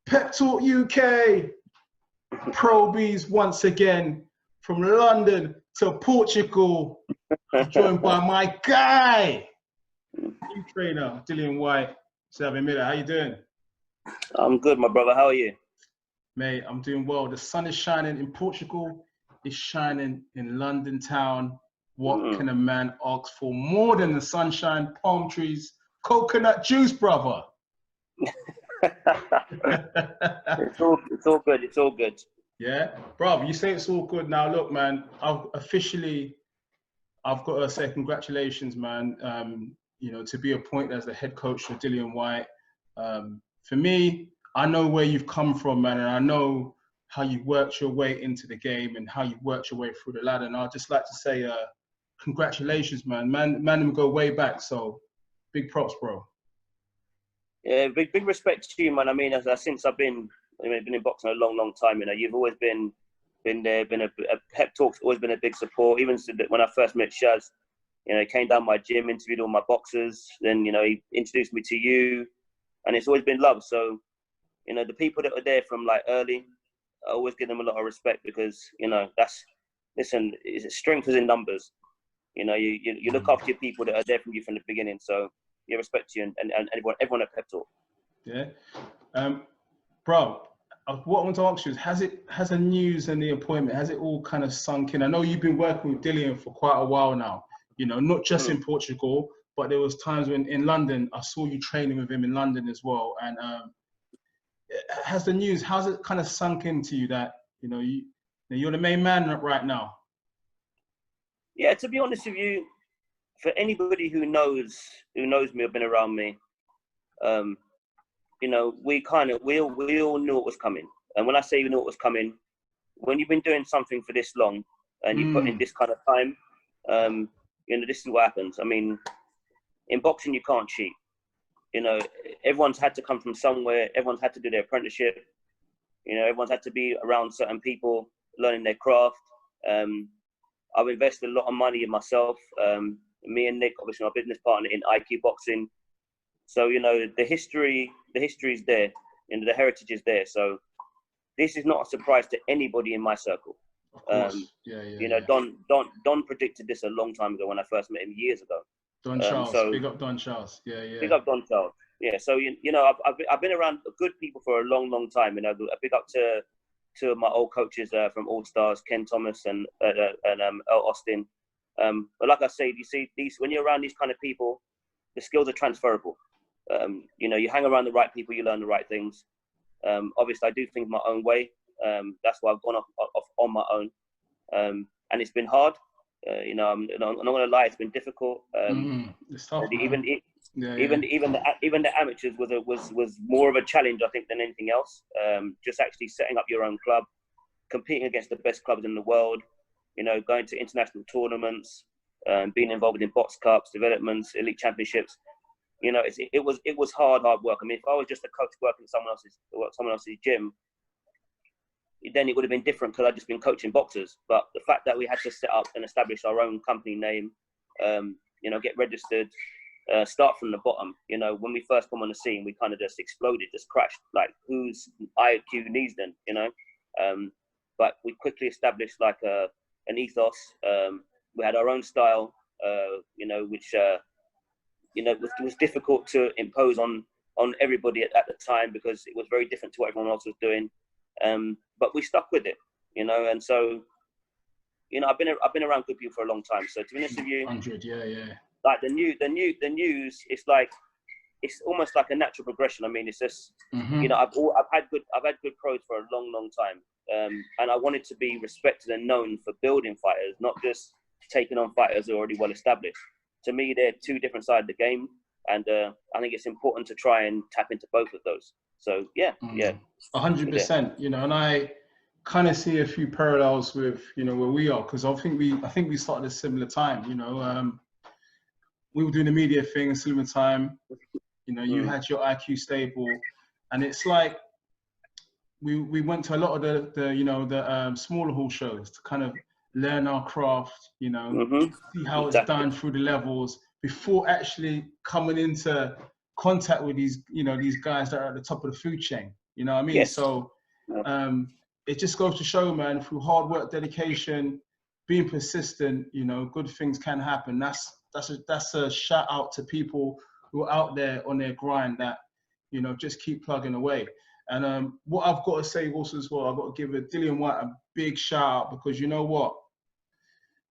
Pep Talk UK, Pro Beez once again from London to Portugal. I'm joined by my guy, new trainer, Dillian Whyte. Xavier, mate, how you doing? I'm good, my brother. How are you? Mate, I'm doing well. The sun is shining in Portugal. It's shining in London town. What can a man ask for more than the sunshine, palm trees, coconut juice, brother? It's all good. It's all good. Yeah, bro. You say it's all good now. Look, man, I've got to say congratulations, man. You know, to be appointed as the head coach for Dillian Whyte. For me, I know where you've come from, man, and I know how you worked your way into the game and how you worked your way through the ladder. And I'd just like to say, congratulations, man. Man, them go way back. So, big props, bro. Yeah, big respect to you, man. I mean, since I've been in boxing a long time, you know, you've always been there, been a pep talk's always been a big support. Even when I first met Shaz, you know, he came down my gym, interviewed all my boxers, then, you know, he introduced me to you, and it's always been love. So, you know, the people that were there from like early, I always give them a lot of respect because, you know, strength is in numbers. You know, you look after your people that are there from you from the beginning. So, yeah, respect to you and everyone at Pep Talk. Yeah. Bro, what I want to ask you is, has the news and the appointment, has it all kind of sunk in? I know you've been working with Dillian for quite a while now, you know, not just in Portugal, but there was times when in London, I saw you training with him in London as well. And how's it kind of sunk into you that, you know, you're the main man right now? Yeah, to be honest with you, for anybody who knows me or been around me, you know, we all knew it was coming. And when I say we knew it was coming, when you've been doing something for this long and you put in this kind of time, you know, this is what happens. I mean, in boxing, you can't cheat. You know, everyone's had to come from somewhere. Everyone's had to do their apprenticeship. You know, everyone's had to be around certain people, learning their craft. I've invested a lot of money in myself. Me and Nick, obviously my business partner, in IQ Boxing. So, you know, the history is there, and the heritage is there. So this is not a surprise to anybody in my circle. You know, Don predicted this a long time ago when I first met him years ago. Don Charles, so, big up Don Charles. Yeah. Big up Don Charles. Yeah. So you know, I've been around good people for a long time. You know, a big up to two of my old coaches from All Stars, Ken Thomas and Earl Austin. But like I say, you see when you're around these kind of people, the skills are transferable. You know, you hang around the right people, you learn the right things. Obviously, I do things my own way. That's why I've gone off on my own, and it's been hard. You know, I'm not gonna lie, it's been difficult. It's tough, even the amateurs was more of a challenge, I think, than anything else. Just actually setting up your own club, competing against the best clubs in the world. You know, going to international tournaments, being involved in box cups, developments, elite championships. You know, it was hard work. I mean, if I was just a coach working in someone else's gym, then it would have been different because I'd just been coaching boxers. But the fact that we had to set up and establish our own company name, you know, get registered, start from the bottom. You know, when we first come on the scene, we kind of just exploded, just crashed. Like, who's IQ needs then? You know, but we quickly established like an ethos. We had our own style, you know, which you know was difficult to impose on everybody at the time because it was very different to what everyone else was doing. But we stuck with it, you know, and so, you know, I've been around good people for a long time. So to be honest with you, 100, yeah. Like the news, it's almost like a natural progression. I mean, it's just, you know, I've had good pros for a long time, and I wanted to be respected and known for building fighters, not just taking on fighters who are already well established. To me, they're two different sides of the game, and I think it's important to try and tap into both of those. So yeah. 100%. You know, and I kind of see a few parallels with, you know, where we are, because I think we started at a similar time. You know, we were doing the media thing at a similar time. You know, you had your IQ stable, and it's like we went to a lot of the smaller hall shows to kind of learn our craft. You know, see how it's done through the levels before actually coming into contact with these guys that are at the top of the food chain. You know what I mean? Yes. So it just goes to show, man, through hard work, dedication, being persistent, you know, good things can happen. That's a shout out to people who are out there on their grind that, you know, just keep plugging away. And what I've got to say also as well, I've got to give Dillian Whyte a big shout out, because you know what?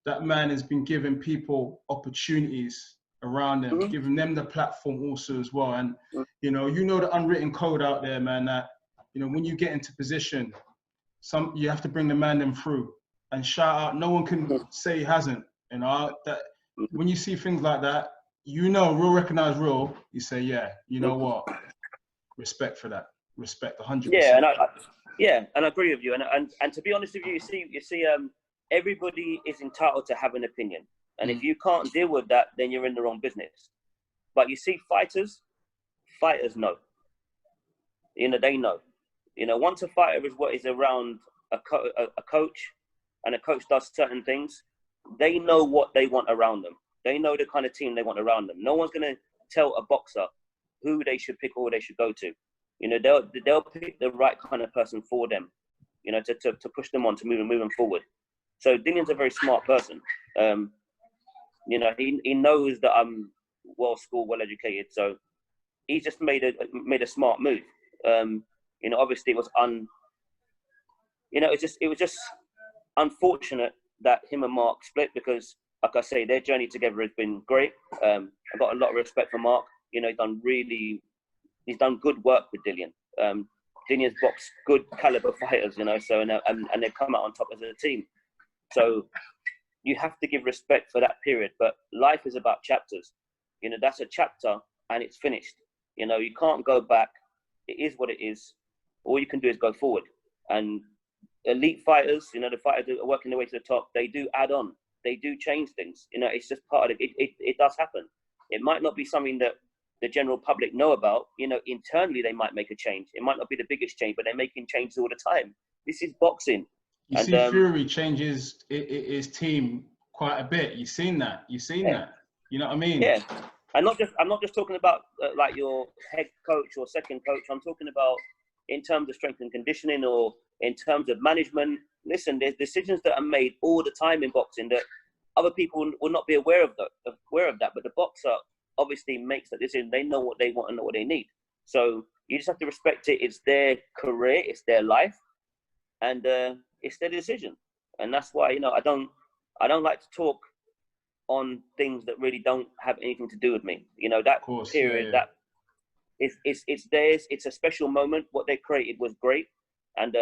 That man has been giving people opportunities around them, giving them the platform also as well. And, you know the unwritten code out there, man, that, you know, when you get into position, you have to bring the man them through. And shout out, no one can say he hasn't. You know, that when you see things like that, you know, real recognize real, you say, yeah, you know what? Respect for that. Respect 100%. Yeah, and I agree with you. And to be honest with you, you see, everybody is entitled to have an opinion. And if you can't deal with that, then you're in the wrong business. But you see, fighters know. You know, they know. You know, once a fighter is around a coach, and a coach does certain things, they know what they want around them. They know the kind of team they want around them. No one's going to tell a boxer who they should pick or who they should go to. You know, they'll pick the right kind of person for them, you know, to push them on, to move them forward. So Dillian's a very smart person. You know, he knows that I'm well-schooled, well-educated. So he's just made a smart move. You know, obviously it was it was just unfortunate that him and Mark split, because, like I say, their journey together has been great. I've got a lot of respect for Mark. You know, he's done good work with Dillian. Dillian's boxed good caliber fighters, you know, so and they've come out on top as a team. So you have to give respect for that period. But life is about chapters. You know, that's a chapter and it's finished. You know, you can't go back. It is what it is. All you can do is go forward. And elite fighters, you know, the fighters that are working their way to the top, they do add on. They do change things. You know, it's just part of it. It does happen. It might not be something that the general public know about. You know, internally they might make a change. It might not be the biggest change, but they're making changes all the time. This is boxing. You see Fury changes his team quite a bit. You've seen that. That. You know what I mean? Yeah. I'm not just talking about like your head coach or second coach. I'm talking about in terms of strength and conditioning, or in terms of management. Listen, there's decisions that are made all the time in boxing that other people will not be aware of that. But the boxer obviously makes that decision. They know what they want and know what they need. So you just have to respect it. It's their career, it's their life, and it's their decision. And that's why, you know, I don't like to talk on things that really don't have anything to do with me. You know, that period, that it's theirs. It's a special moment. What they created was great, and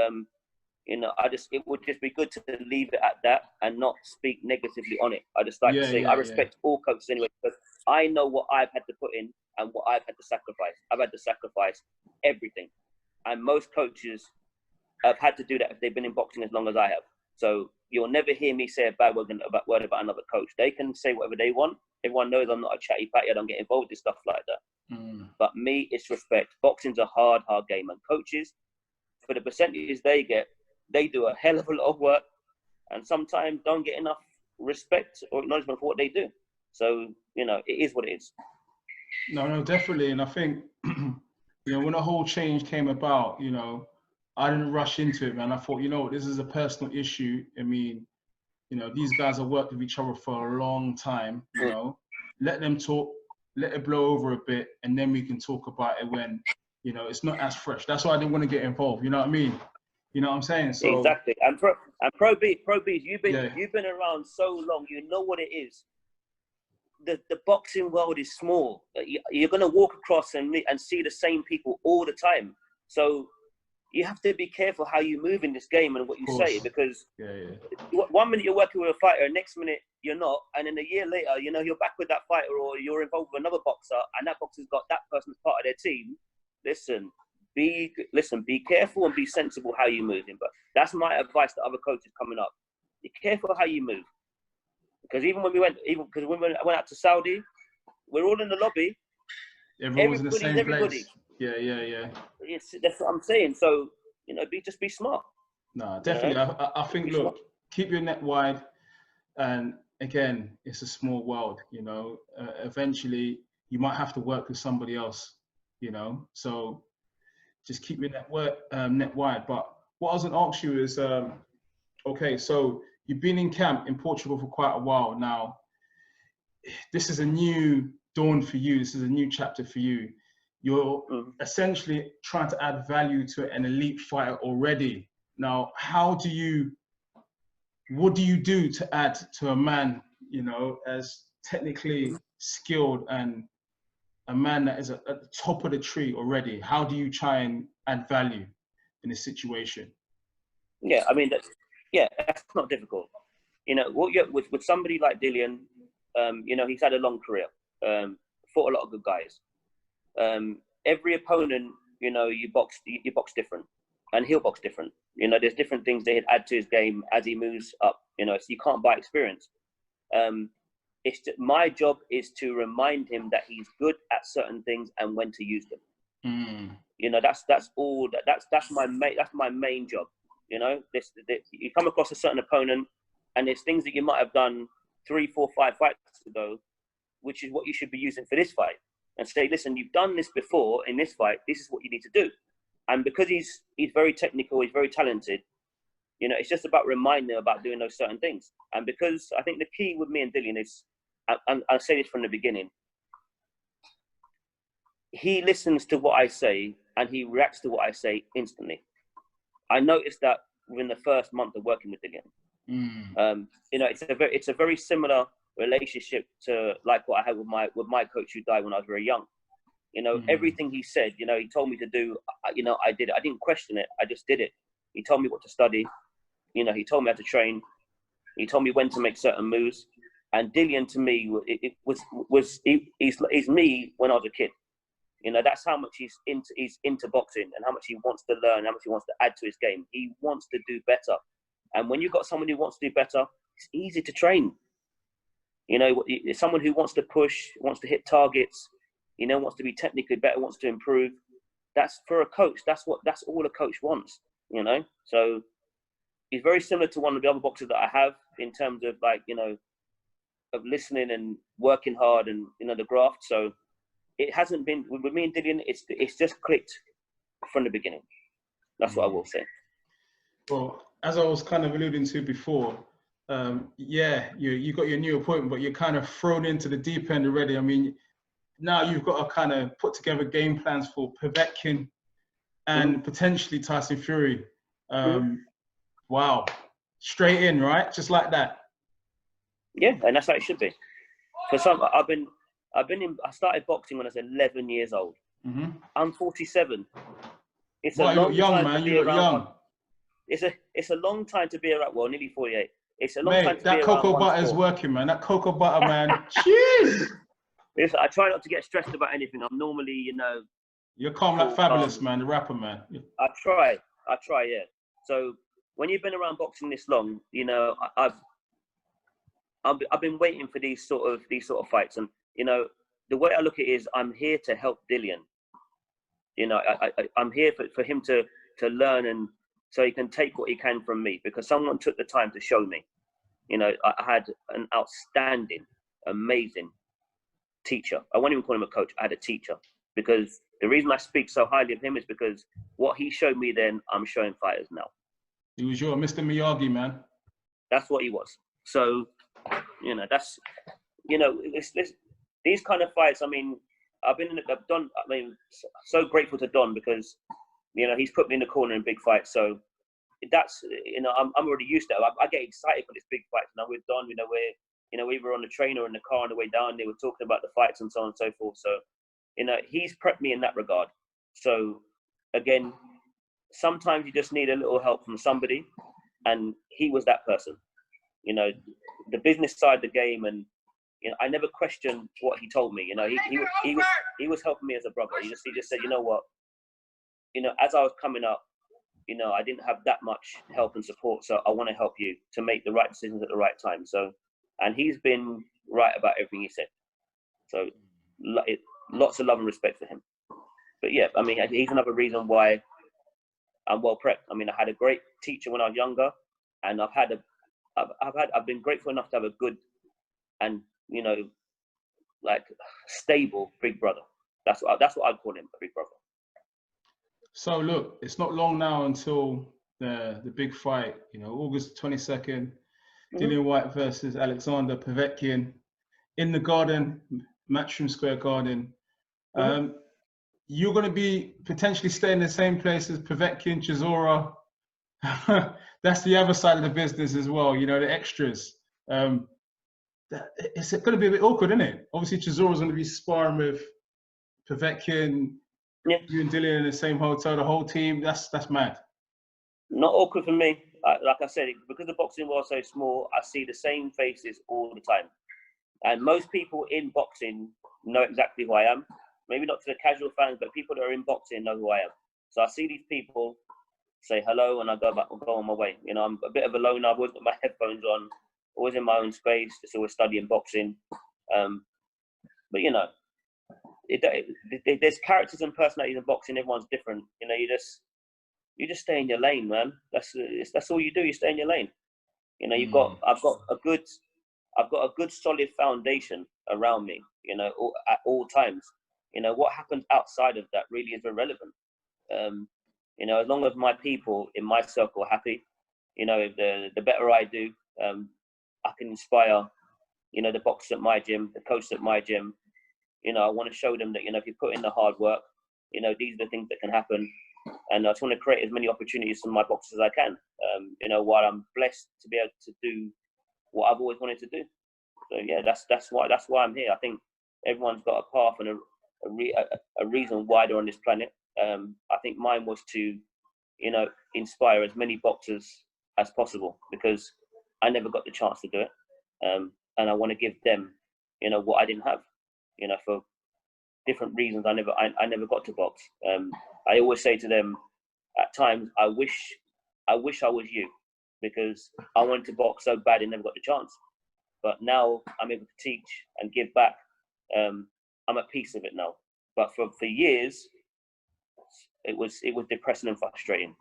you know, it would just be good to leave it at that and not speak negatively on it. I just like to say I respect all coaches anyway, because I know what I've had to put in and what I've had to sacrifice. I've had to sacrifice everything, and most coaches have had to do that if they've been in boxing as long as I have. So you'll never hear me say a bad word about another coach. They can say whatever they want. Everyone knows I'm not a chatty patty. I don't get involved in stuff like that. But me, it's respect. Boxing's a hard game. And coaches, for the percentages they get, they do a hell of a lot of work and sometimes don't get enough respect or acknowledgement for what they do. So, you know, it is what it is. No, definitely. And I think, you know, when the whole change came about, you know, I didn't rush into it, man. I thought, you know, this is a personal issue. I mean, you know, these guys have worked with each other for a long time, you know. Let them talk, let it blow over a bit, and then we can talk about it when, you know, it's not as fresh. That's why I didn't want to get involved, you know what I mean? You know what I'm saying? So exactly. And Pro Beez, you've been around so long, you know what it is. The boxing world is small. You're going to walk across and see the same people all the time. So you have to be careful how you move in this game and what you say, because 1 minute you're working with a fighter, next minute you're not, and then a year later, you know, you're back with that fighter, or you're involved with another boxer, and that boxer's got that person as part of their team. Listen, be careful and be sensible how you move. But that's my advice to other coaches coming up. Be careful how you move, because when we went out to Saudi, we're all in the lobby. Everyone's in the same place. Yeah. That's what I'm saying. So, you know, just be smart. No, definitely. You know? I think, look, keep your net wide. And again, it's a small world, you know. Eventually, you might have to work with somebody else, you know. So just keep your net wide. But what I was going to ask you is, okay, so you've been in camp in Portugal for quite a while now. This is a new dawn for you. This is a new chapter for you. You're essentially trying to add value to an elite fighter already. Now, what do you do to add to a man, you know, as technically skilled and a man that is at the top of the tree already? How do you try and add value in a situation? Yeah, I mean, that's not difficult. You know, with somebody like Dillian, you know, he's had a long career, fought a lot of good guys. Every opponent, you know, you box different, and he'll box different. You know, there's different things that he'd add to his game as he moves up. You know, so you can't buy experience. It's just, my job is to remind him that he's good at certain things and when to use them. You know, that's all. That's my main job. You know, you come across a certain opponent, and there's things that you might have done 3, 4, 5 fights ago, which is what you should be using for this fight. And say, listen, you've done this before in this fight. This is what you need to do. And because he's very technical, he's very talented. You know, it's just about reminding him about doing those certain things. And because I think the key with me and Dillian is, and I'll say this from the beginning, he listens to what I say and he reacts to what I say instantly. I noticed that within the first month of working with Dillian. You know, it's a very similar relationship to like what I had with my coach who died when I was very young. You know, everything he said, you know, he told me to do, you know, I did it. I didn't question it. I just did it. He told me what to study. You know, he told me how to train. He told me when to make certain moves. And Dillian, to me, he's me when I was a kid. You know, that's how much he's into boxing and how much he wants to learn, how much he wants to add to his game. He wants to do better. And when you've got someone who wants to do better, it's easy to train. You know, someone who wants to push, wants to hit targets, you know, wants to be technically better, wants to improve. That's for a coach. That's all a coach wants, you know? So he's very similar to one of the other boxers that I have in terms of like, you know, of listening and working hard and, you know, the graft. So it hasn't been, with me and Dillian, it's just clicked from the beginning. That's what I will say. Well, as I was kind of alluding to before, yeah, you got your new appointment, but you're kind of thrown into the deep end already. I mean, now you've got to kind of put together game plans for Povetkin and potentially Tyson Fury. Wow, straight in, right? Just like that. Yeah, and that's how it should be. For some, I started boxing when I was 11 years old. I'm 47. It's a long time to be around. It's a long time to be around. Well, nearly 48. It's a long time to be around. That cocoa butter is working, man. That cocoa butter, man. Jeez. Listen, I try not to get stressed about anything. I'm normally, you know. You're calm like Fabulous, man. The rapper, man. I try, yeah. So when you've been around boxing this long, you know, I've been waiting for these sort of fights, and you know, the way I look at it is, I'm here to help Dillian. You know, I'm here for him to learn, and so he can take what he can from me, because someone took the time to show me. You know, I had an outstanding, amazing teacher. I won't even call him a coach. I had a teacher, because the reason I speak so highly of him is because what he showed me then, I'm showing fighters now. He was your Mr. Miyagi, man. That's what he was. So, you know, that's, you know, these kind of fights. I mean, I've done. I mean, so grateful to Don, because, you know, he's put me in the corner in big fights. So that's, you know, I'm already used to it. I get excited for this big fight. Now with Don, you know, we were on the train or in the car on the way down. They were talking about the fights and so on and so forth. So, you know, he's prepped me in that regard. So again, sometimes you just need a little help from somebody, and he was that person. You know, the business side of the game, and you know, I never questioned what he told me. You know, he was helping me as a brother. He just said, you know what, you know, as I was coming up, you know, I didn't have that much help and support, so I want to help you to make the right decisions at the right time. So, and he's been right about everything he said. So, lots of love and respect for him. But yeah, I mean, he's another reason why I'm well prepped. I mean, I had a great teacher when I was younger, and I've been grateful enough to have a good and, you know, like stable big brother. That's what I'd call him, a big brother. So look, it's not long now until the big fight. You know, August 22nd, Dillian Whyte versus Alexander Povetkin in the Garden, Matchroom Square Garden. You're going to be potentially staying in the same place as Povetkin, Chisora. That's the other side of the business as well. You know, the extras. It's going to be a bit awkward, isn't it? Obviously, Chisora's going to be sparring with Povetkin. Yeah. You and Dillian in the same hotel, the whole team. That's mad. Not awkward for me. Like I said, because the boxing was so small, I see the same faces all the time. And most people in boxing know exactly who I am. Maybe not to the casual fans, but people that are in boxing know who I am. So I see these people, say hello, and I go on my way. You know, I'm a bit of a loner. I've always got my headphones on, always in my own space, just always studying boxing. But you know, there's characters and personalities in boxing. Everyone's different. You know, you just stay in your lane, man. That's all you do. You stay in your lane. You know, I've got a good solid foundation around me. You know, at all times. You know, what happens outside of that really is irrelevant. You know, as long as my people in my circle are happy, you know, the better I do, I can inspire, you know, the boxers at my gym, the coaches at my gym. You know, I want to show them that, you know, if you put in the hard work, you know, these are the things that can happen. And I just want to create as many opportunities for my boxers as I can, you know, while I'm blessed to be able to do what I've always wanted to do. So, yeah, that's why I'm here. I think everyone's got a path and a reason why they're on this planet. I think mine was to, you know, inspire as many boxers as possible, because I never got the chance to do it. And I want to give them, you know, what I didn't have, you know, for different reasons. I never got to box. I always say to them at times, I wish I was you, because I wanted to box so bad and never got the chance. But now I'm able to teach and give back. I'm at peace with it now. But for years, it was depressing and frustrating.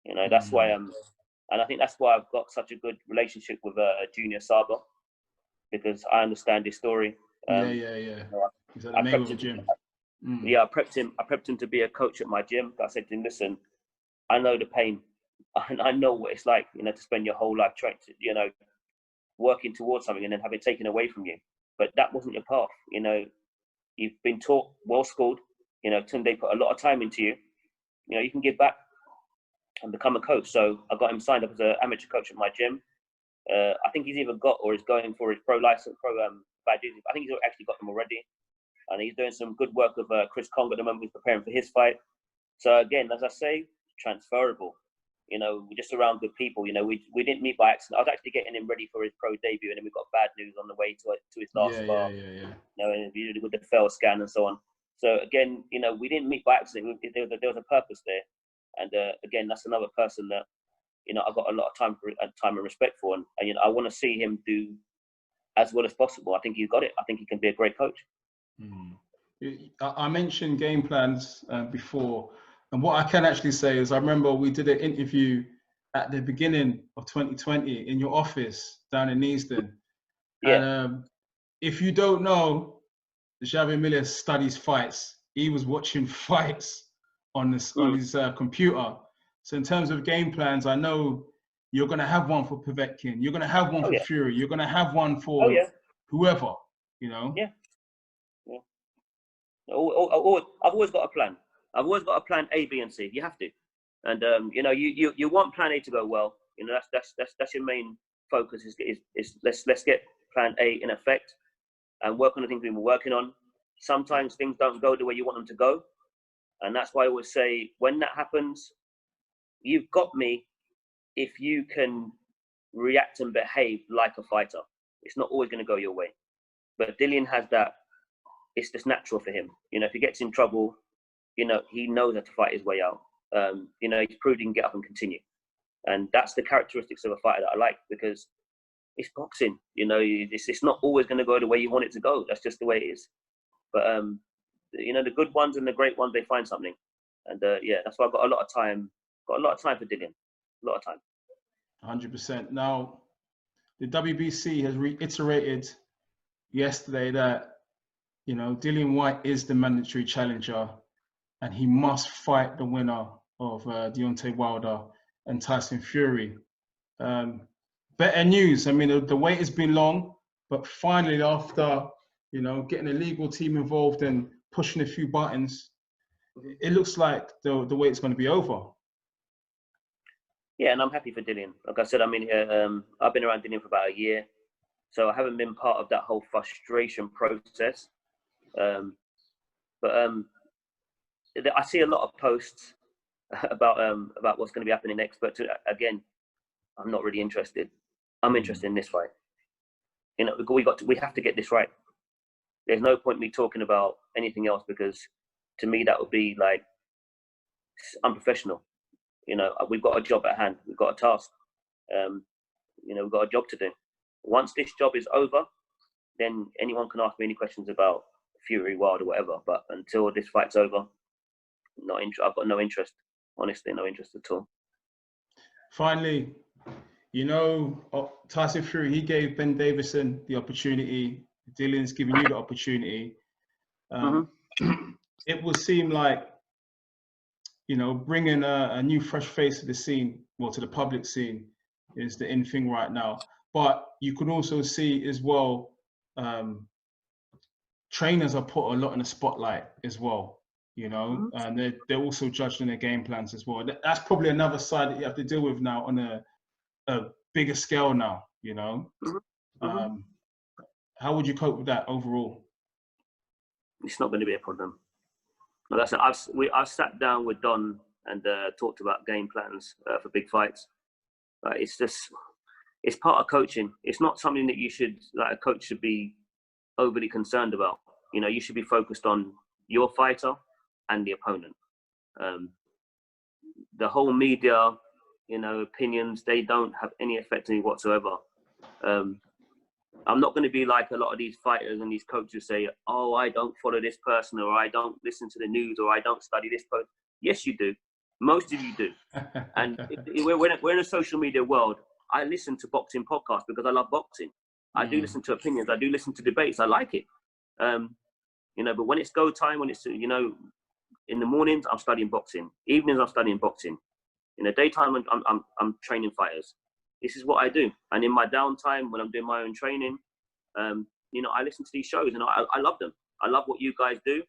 You know, that's why and I think that's why I've got such a good relationship with Junior Saba, because I understand his story. Yeah. You know, He's at the Mayweather gym. Yeah, I prepped him to be a coach at my gym. I said to him, listen, I know the pain. I know what it's like, you know, to spend your whole life trying to, you know, working towards something and then have it taken away from you. But that wasn't your path. You know, you've been taught, well schooled, you know, Tunde put a lot of time into you. You know, you can give back and become a coach. So I got him signed up as an amateur coach at my gym. I think he's either got or is going for his pro license program badges. I think he's actually got them already. And he's doing some good work with Chris Kong at the moment. He's preparing for his fight. So again, as I say, transferable. You know, we're just around good people. You know, we didn't meet by accident. I was actually getting him ready for his pro debut, and then we got bad news on the way to his last spar. Yeah. You know, and with the fail scan and so on. So again, you know, we didn't meet by accident. There was a purpose there. And again, that's another person that, you know, I've got a lot of time and respect for, and you know, I want to see him do as well as possible. I think he's got it. I think he can be a great coach. I mentioned game plans before, and what I can actually say is I remember we did an interview at the beginning of 2020 in your office down in Neasden. Yeah. And if you don't know, Xavier Miller studies fights. He was watching fights on his computer. So in terms of game plans, I know you're going to have one for Povetkin. You're going to have one for Fury. You're going to have one for whoever, you know? Yeah. I've always got a plan. I've always got a plan A, B, and C. You have to, and you know, you want plan A to go well. You know, that's your main focus. Is let's get plan A in effect, and work on the things we've been working on. Sometimes things don't go the way you want them to go, and that's why I always say, when that happens, you've got me if you can react and behave like a fighter. It's not always going to go your way, but Dillian has that. It's just natural for him. You know, if he gets in trouble, you know, he knows how to fight his way out. You know, he's proved he can get up and continue. And that's the characteristics of a fighter that I like, because it's boxing. You know, it's not always going to go the way you want it to go. That's just the way it is. But, you know, the good ones and the great ones, they find something. And, yeah, that's why I've got a lot of time. Got a lot of time for Dillian. A lot of time. 100%. Now, the WBC has reiterated yesterday that, you know, Dillian Whyte is the mandatory challenger. and he must fight the winner of Deontay Wilder and Tyson Fury. Better news. I mean, the wait has been long, but finally, after getting a legal team involved and pushing a few buttons, it looks like the wait's going to be over. Yeah, and I'm happy for Dillian. Like I said, I mean, I've been around Dillian for about a year, so I haven't been part of that whole frustration process. But I see a lot of posts about what's going to be happening next. But again, I'm not really interested. I'm interested in this fight. We have to get this right. There's no point me talking about anything else, because to me that would be like unprofessional. We've got a job at hand. We've got a task. We've got a job to do. Once this job is over, then anyone can ask me any questions about Fury, Wilder, whatever. But until this fight's over, I've got no interest. Honestly, no interest at all. Finally, Tyson Fury, he gave Ben Davison the opportunity. Dillian's giving you the opportunity. It would seem like, bringing a new fresh face to the scene, to the public scene, is the in thing right now. But you could also see as well, trainers are put a lot in the spotlight as well, and they're also judged in their game plans as well. That's probably another side that you have to deal with now on a bigger scale now, How would you cope with that overall? It's not going to be a problem. Like I said, I've sat down with Don and talked about game plans for big fights. It's part of coaching. It's not something that a coach should be overly concerned about. You should be focused on your fighter and the opponent. The whole media, opinions, they don't have any effect on me whatsoever. I'm not going to be like a lot of these fighters and these coaches say, oh, I don't follow this person, or I don't listen to the news, or I don't study this person. Yes, you do. Most of you do. And we're in a social media world. I listen to boxing podcasts because I love boxing. I do listen to opinions. I do listen to debates. I like it. But when it's go time, when it's, in the mornings, I'm studying boxing. Evenings, I'm studying boxing. In the daytime, I'm training fighters. This is what I do. And in my downtime, when I'm doing my own training, I listen to these shows and I love them. I love what you guys do.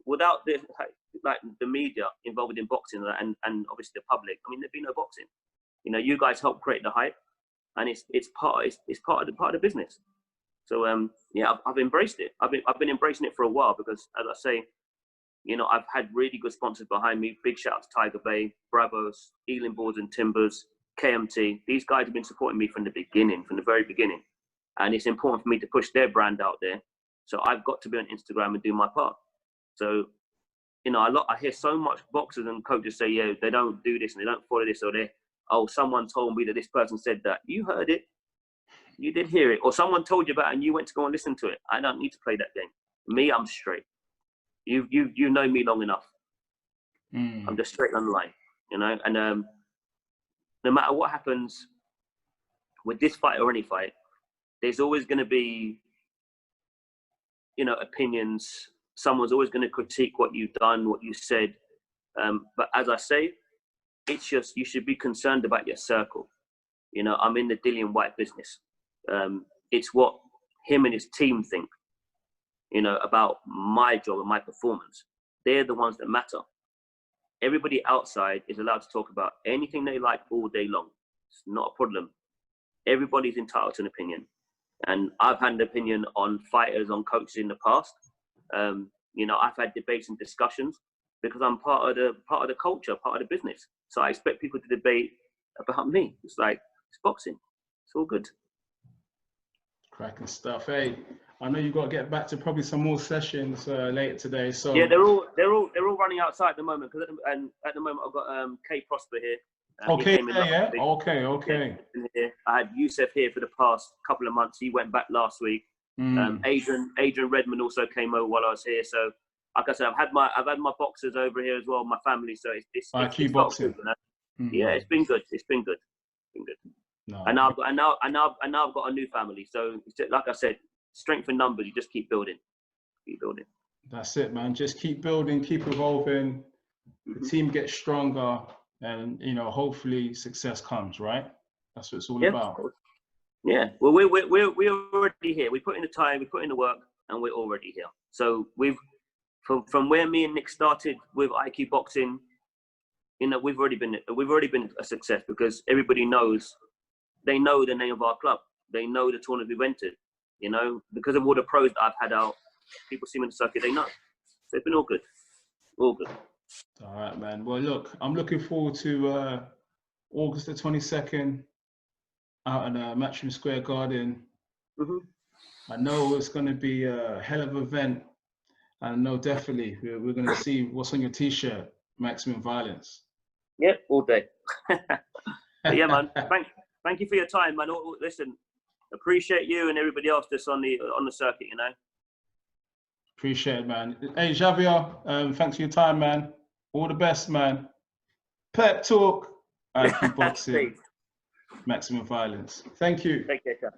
Without the media involved in boxing and obviously the public, I mean, there'd be no boxing. You guys help create the hype, and it's part of the business. So I've embraced it. I've been embracing it for a while because, as I say, I've had really good sponsors behind me. Big shout out to Tiger Bay, Bravos, Ealing Boards and Timbers, KMT. These guys have been supporting me from the very beginning. And it's important for me to push their brand out there. So I've got to be on Instagram and do my part. So, I hear so much boxers and coaches say, yeah, they don't do this and they don't follow this, or someone told me that this person said that. You heard it. You did hear it. Or someone told you about it and you went to go and listen to it. I don't need to play that game. Me, I'm straight. You know me long enough. I'm just straight on the line, and no matter what happens with this fight or any fight, there's always going to be, opinions. Someone's always going to critique what you've done, what you said. But as I say, it's just, you should be concerned about your circle. I'm in the Dillian Whyte business. It's what him and his team think, about my job and my performance. They're the ones that matter. Everybody outside is allowed to talk about anything they like all day long. It's not a problem. Everybody's entitled to an opinion. And I've had an opinion on fighters, on coaches in the past. I've had debates and discussions because I'm part of the culture, part of the business. So I expect people to debate about me. It's boxing. It's all good. Cracking stuff. Hey, I know you've got to get back to probably some more sessions later today. So yeah, they're all running outside at the moment because at the moment I've got Kay Prosper here. Okay, yeah. Okay. I had Youssef here for the past couple of months. He went back last week. Adrian Redmond also came over while I was here. So, like I said, I've had my boxers over here as well, my family. So it's boxing. Good, Yeah, it's been good. It's been good. No, and now I've got a new family. So, like I said, strength in numbers. You just keep building. That's it, man. Just keep building, keep evolving. The team gets stronger, and you know, hopefully, success comes. Right? That's what it's all about. Yeah. Well, we're already here. We put in the time, we put in the work, and we're already here. So we've from where me and Nick started with IQ Boxing, you know, we've already been a success because everybody knows. They know the name of our club. They know the tournament we went to. You know, because of all the pros that I've had out, people see me in the circuit. They know. So it's been all good. All good. All right, man. Well, look, I'm looking forward to August the 22nd out in Matchroom Square Garden. I know it's going to be a hell of an event. I know definitely we're going to see what's on your T-shirt, Maximum Violence. Yep, all day. But yeah, man. Thank you for your time, man. Listen, appreciate you and everybody else that's on the circuit. You know. Appreciate it, man. Hey, Xavier, thanks for your time, man. All the best, man. Pep talk. IQ Boxing. Maximum Violence. Thank you. Take care,